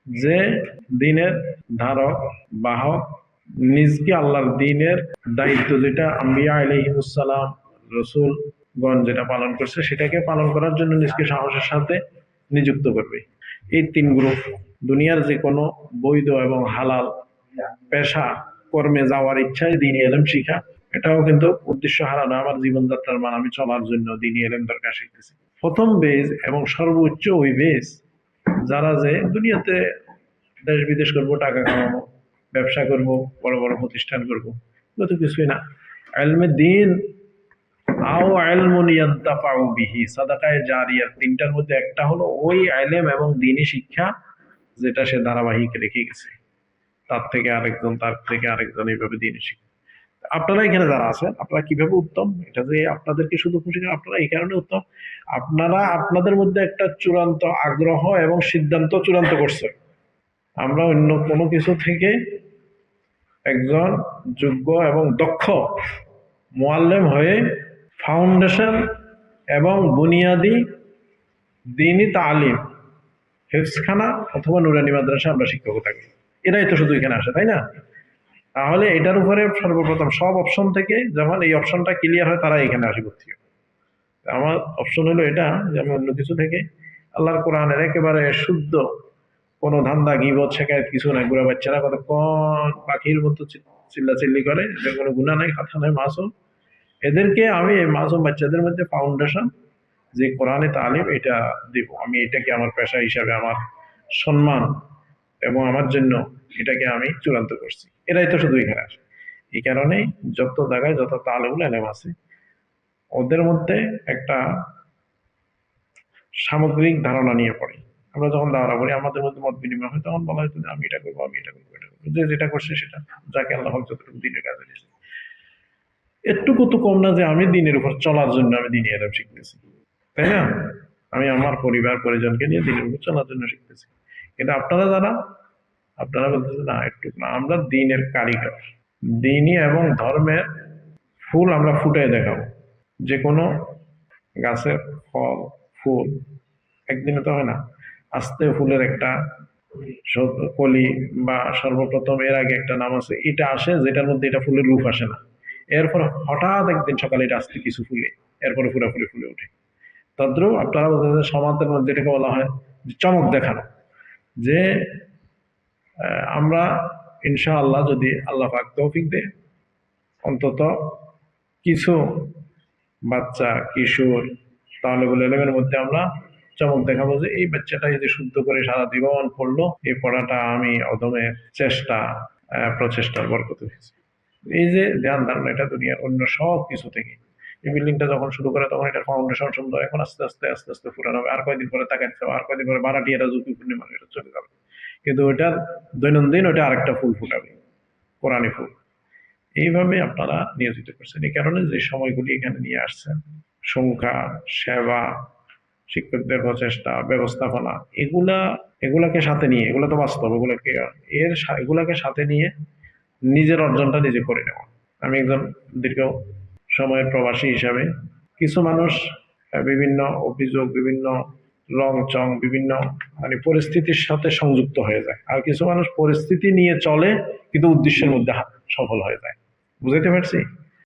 যে দিনের ধারক বাহক, নিজকে আল্লাহর দিনের দায়িত্ব যেটা আম্বিয়া আলাইহিমুসসালাম রসুলগণ যেটা পালন করছে সেটাকে পালন করার জন্য নিজকে সাহসের সাথে নিযুক্ত করবে। এই তিন গ্রুপ দুনিয়ার যে কোনো বৈধ এবং হালাল পেশা কর্মে যাওয়ার ইচ্ছায় দিনী এলেম শিখা, এটাও কিন্তু উদ্দেশ্য হারানো, আমার জীবনযাত্রার মান আমি চলার জন্য দিনী এলেম দরকার শিখতেছি। প্রথম বেজ এবং সর্বোচ্চ ওই বেজ যারা যে দুনিয়াতে দেশ বিদেশ করবো, টাকা কামাবো, ব্যবসা করব, বড় বড় প্রতিষ্ঠান করব, এগুলো তো কিছুই না। ইলমে দ্বীন আও ইলমুন ইয়ানতাফাউ বিহি, সাদাকায়ে জারিয়ার তিনটার মধ্যে একটা হলো ওই ইলম এবং দ্বীনি শিক্ষা যেটা সে ধারাবাহিক রেখে গেছে, তার থেকে আরেকজন, তার থেকে আরেকজন, এইভাবে দ্বীনি শিক্ষা। আপনারা এখানে যারা আছেন আপনারা কিভাবে উত্তম, এটা যে আপনাদেরকে শুধু খুশি করে, আপনারা এই কারণে উত্তম, আপনারা আপনাদের মধ্যে একটা চূড়ান্ত আগ্রহ এবং সিদ্ধান্ত চূড়ান্ত করছেন, আমরা অন্য কোনো কিছু থেকে একজন যোগ্য এবং দক্ষ মুআল্লিম হয়ে ফাউন্ডেশন এবং বুনিয়াদি দ্বীনি তালিম, হেফজখানা অথবা নুরানি মাদ্রাসা আমরা শিক্ষক থাকি, এরাই তো শুধু এখানে আসে, তাই না? তাহলে এটার উপরে সর্বপ্রথম সব অপশন থেকে যখন এই অপশনটা ক্লিয়ার হয় তারা এখানে আসে ভর্তি হয়। আমার অপশন হলো এটা যে আমি অন্য কিছু থেকে আল্লাহর কোরআনের একেবারে শুদ্ধ কোনো ধান্দা গিবত শেখায় কিছু নাই, বুড়া বাচ্চারা কতক্ষণ পাখির মতো চিল্লাচিল্লি করে, এদের কোনো গুণা নাই, কথা নাই, মাসুম, এদেরকে আমি এই মাসুম বাচ্চাদের মধ্যে ফাউন্ডেশন যে কোরআনে তালিম এটা দিব, আমি এটাকে আমার পেশা হিসাবে আমার সম্মান এবং আমার জন্য এটাকে আমি চূড়ান্ত করছি। এরাই তো শুধু এখানে আসে। এই কারণেই যত জায়গায় যত তালেবুল এলেম আছে ওদের মধ্যে একটা সামগ্রিক ধারণা নিয়ে পড়ি। আমরা যখন ধারণা করি আমাদের মধ্যে মত বিনিময় হয়, তখন বলা হয়তো আমি এটা করবো, আমি এটা করবো, এটা করবো, যে যেটা করছে সেটা, যাকে আল্লাহ যতটুকু দিনের কাজে দিয়েছে। একটুকু তো কম না যে আমি দিনের উপর চলার জন্য আমি দিনী এলেম শিখতেছি, তাই না? আমি আমার পরিবার পরিজনকে নিয়ে দিনের উপর চলার জন্য শিখতেছি। কিন্তু আপনারা যারা, আপনারা বলতেছেন না একটু না, আমরা দিনের কারিগর, দিনী এবং ধর্মের ফুল আমরা ফুটে দেখাবো। যে কোনো গাছের ফল ফুল একদিনে তো হয় না, আস্তে ফুলের একটা কলি বা সর্বপ্রথম এর আগে একটা নাম আছে, এটা আসে যেটার মধ্যে এটা ফুলের রূপ আসে না, এরপর হঠাৎ একদিন সকালে এটা আসতে কিছু ফুলে, এরপরে পুরোপুরি ফুলে ওঠে। তদ্রুপ আপনারা বলতে সমাজের মধ্যে এটাকে বলা হয় চমক দেখানো, যে আমরা ইনশাআল্লাহ যদি আল্লাহ পাক তৌফিক দেয়, অন্তত কিছু বাচ্চা কিশোর তালেবুল ইলমের মধ্যে আমরা চমক দেখাবো যে এই বাচ্চাটা যদি শুদ্ধ করে সারা জীবন পড়লো, এই পড়াটা আমি অদমের চেষ্টা প্রচেষ্টার বরকত হয়েছে। এই যে ধ্যান ধারণা, এটা দুনিয়ার অন্য সব কিছু থেকে, এই বিল্ডিংটা যখন শুরু করে তখন এটা ফাউন্ডেশন সুন্দর, এখন আস্তে আস্তে আস্তে আস্তে ফুরানো হবে, আর কয়দিন পরে তাকাইতে হবে, আর কয়দিন পরে ভাড়াটিয়ারা ঝুঁকি পূর্ণিমা এটা চলে যাবে, কিন্তু ওইটার দৈনন্দিন ওইটা আরেকটা ফুল ফুটাবে, কোরআনি ফুল। এইভাবে আপনারা নিয়োজিত করছেন। এই কারণে যে সময়গুলি এখানে নিয়ে আসছেন, সংখ্যা, সেবা, শিক্ষকদের প্রচেষ্টা, ব্যবস্থাপনা, এগুলাকে সাথে নিয়ে, এগুলো তো বাস্তব, এগুলাকে সাথে নিয়ে নিজের অর্জনটা নিজে করে নেওয়া। আমি একজন দীর্ঘ সময়ের প্রবাসী হিসাবে, কিছু মানুষ বিভিন্ন অভিযোগ, বিভিন্ন রং চং, বিভিন্ন মানে পরিস্থিতির সাথে সংযুক্ত হয়ে যায়, আর কিছু মানুষ পরিস্থিতি নিয়ে চলে কিন্তু উদ্দেশ্যের মধ্যে সফল হয়ে যায়। বুঝাইতে পারছি?